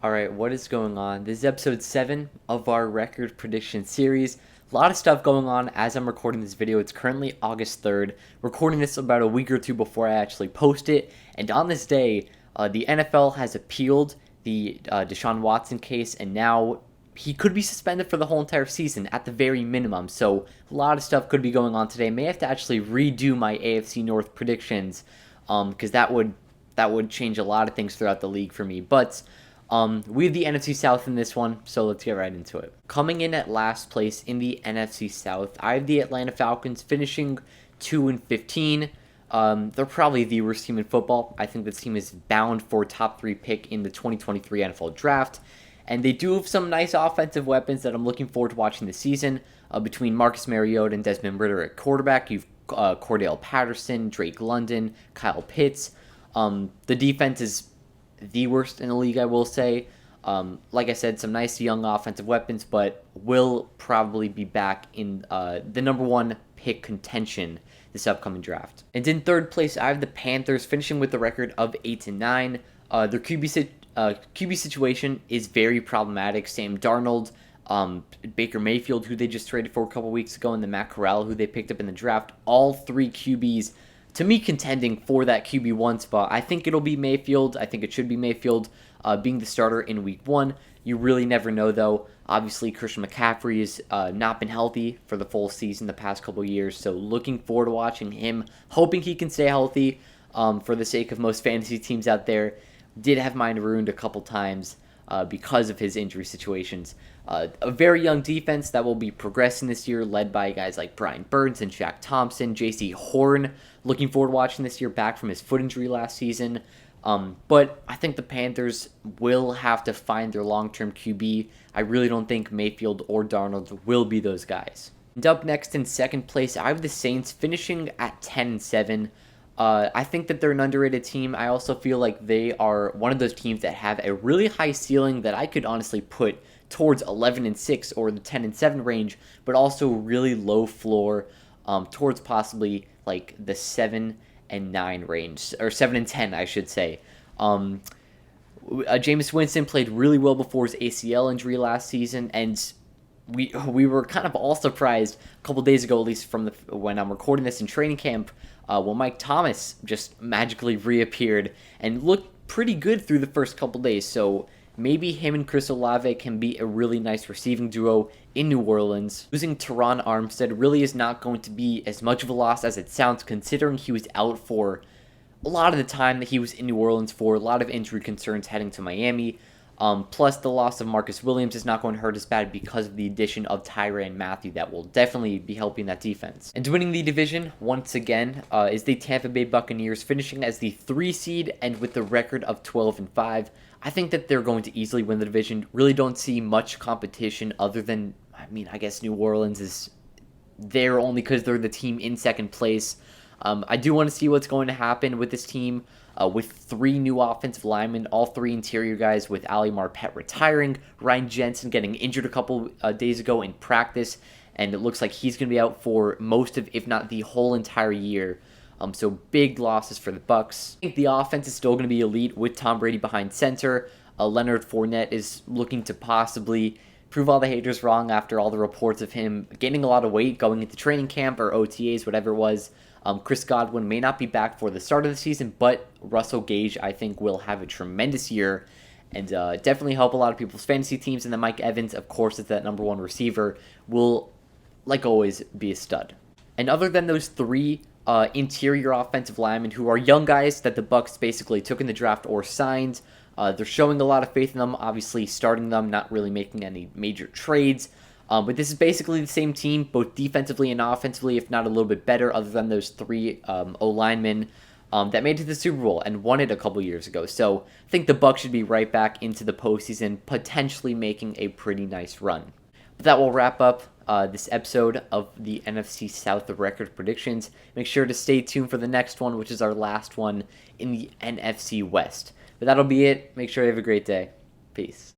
Alright, what is going on? This is episode 7 of our record prediction series. A lot of stuff going on as I'm recording this video. It's currently August 3rd. Recording this about a week or two before I actually post it. And on this day, the NFL has appealed the Deshaun Watson case, and now he could be suspended for the whole entire season at the very minimum. So a lot of stuff could be going on today. May have to actually redo my NFC North predictions because that would change a lot of things throughout the league for me. But we have the NFC South in this one, so let's get right into it. Coming in at last place in the NFC South, I have the Atlanta Falcons finishing 2-15. They're probably the worst team in football. I think this team is bound for a top 3 pick in the 2023 NFL Draft. And they do have some nice offensive weapons that I'm looking forward to watching this season. Between Marcus Mariota and Desmond Ridder at quarterback, you've Cordell Patterson, Drake London, Kyle Pitts. The defense is the worst in the league, I will say. Like I said, some nice young offensive weapons, but will probably be back in the number 1 pick contention this upcoming draft. And in third place, I have the Panthers finishing with a record of 8-9. Their QB situation is very problematic. Sam Darnold, Baker Mayfield, who they just traded for a couple weeks ago, and the Matt Corral, who they picked up in the draft. All 3 QBs to me contending for that QB1 spot. I think it'll be Mayfield. I think it should be Mayfield being the starter in week 1. You really never know, though. Obviously, Christian McCaffrey has not been healthy for the full season the past couple years, so looking forward to watching him, hoping he can stay healthy for the sake of most fantasy teams out there. Did have mine ruined a couple times because of his injury situations. A very young defense that will be progressing this year, led by guys like Brian Burns and Shaq Thompson, J.C. Horn. Looking forward to watching this year back from his foot injury last season. But I think the Panthers will have to find their long-term QB. I really don't think Mayfield or Darnold will be those guys. And up next in second place, I have the Saints finishing at 10-7. I think that they're an underrated team. I also feel like they are one of those teams that have a really high ceiling that I could honestly put towards 11-6 or the 10-7 range, but also really low floor towards possibly like the 7-9 range, or 7-10, I should say. Jameis Winston played really well before his ACL injury last season, and we were kind of all surprised a couple days ago, at least from when I'm recording this in training camp, when Mike Thomas just magically reappeared and looked pretty good through the first couple days. So maybe him and Chris Olave can be a really nice receiving duo in New Orleans. Losing Teron Armstead really is not going to be as much of a loss as it sounds, considering he was out for a lot of the time that he was in New Orleans for a lot of injury concerns heading to Miami. Plus, the loss of Marcus Williams is not going to hurt as bad because of the addition of Tyrann Mathieu that will definitely be helping that defense. And winning the division, once again, is the Tampa Bay Buccaneers, finishing as the 3 seed and with the record of 12-5. I think that they're going to easily win the division. Really don't see much competition other than, I guess New Orleans is there only because they're the team in second place. I do want to see what's going to happen with this team. With 3 new offensive linemen, all 3 interior guys, with Ali Marpet retiring, Ryan Jensen getting injured a couple days ago in practice, and it looks like he's going to be out for most of, if not the whole entire year. So big losses for the Bucs. I think the offense is still going to be elite with Tom Brady behind center. Leonard Fournette is looking to possibly prove all the haters wrong after all the reports of him gaining a lot of weight going into training camp or OTAs, whatever it was. Chris Godwin may not be back for the start of the season, but Russell Gage, I think, will have a tremendous year and definitely help a lot of people's fantasy teams. And then Mike Evans, of course, is that number 1 receiver, will, like always, be a stud. And other than those 3 interior offensive linemen who are young guys that the Bucs basically took in the draft or signed, they're showing a lot of faith in them, obviously starting them, not really making any major trades. But this is basically the same team, both defensively and offensively, if not a little bit better, other than those 3 O-linemen that made it to the Super Bowl and won it a couple years ago. So I think the Bucs should be right back into the postseason, potentially making a pretty nice run. But that will wrap up this episode of the NFC South record predictions. Make sure to stay tuned for the next one, which is our last one in the NFC West. But that'll be it. Make sure you have a great day. Peace.